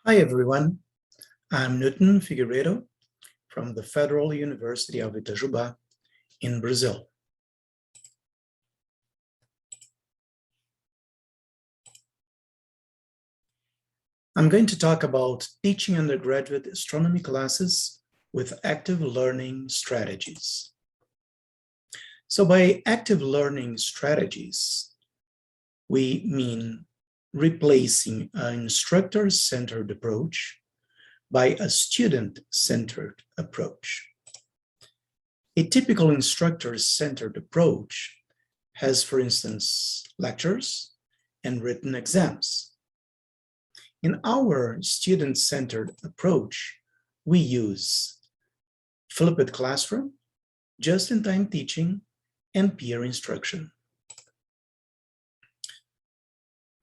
Hi everyone, I'm Newton Figueiredo from the Federal University of Itajuba in Brazil. I'm going to talk about teaching undergraduate astronomy classes with active learning strategies. So by active learning strategies, we mean replacing an instructor-centered approach by a student-centered approach. A typical instructor-centered approach has, for instance, lectures and written exams. In our student-centered approach, we use flipped classroom, just-in-time teaching, and peer instruction.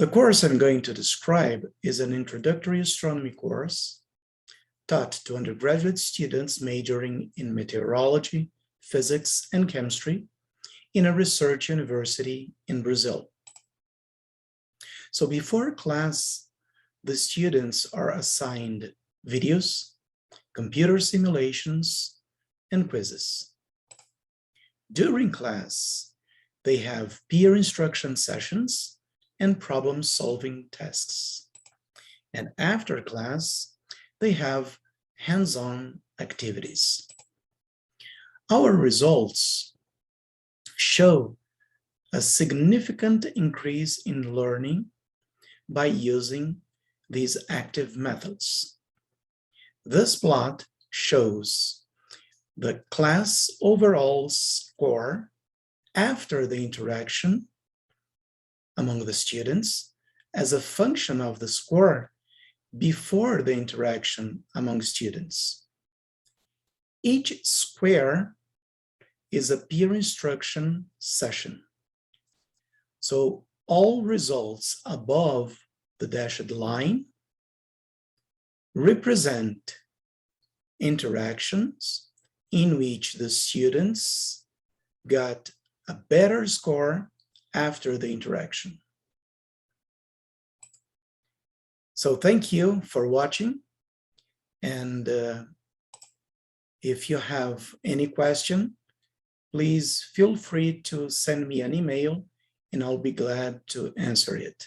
The course I'm going to describe is an introductory astronomy course taught to undergraduate students majoring in meteorology, physics, and chemistry in a research university in Brazil. So before class, the students are assigned videos, computer simulations, and quizzes. During class, they have peer instruction sessions and problem-solving tasks. And after class, they have hands-on activities. Our results show a significant increase in learning by using these active methods. This plot shows the class overall score after the interaction among the students as a function of the score before the interaction among students. Each square is a peer instruction session. So all results above the dashed line represent interactions in which the students got a better score after the interaction. So thank you for watching, and if you have any question, please feel free to send me an email and I'll be glad to answer it.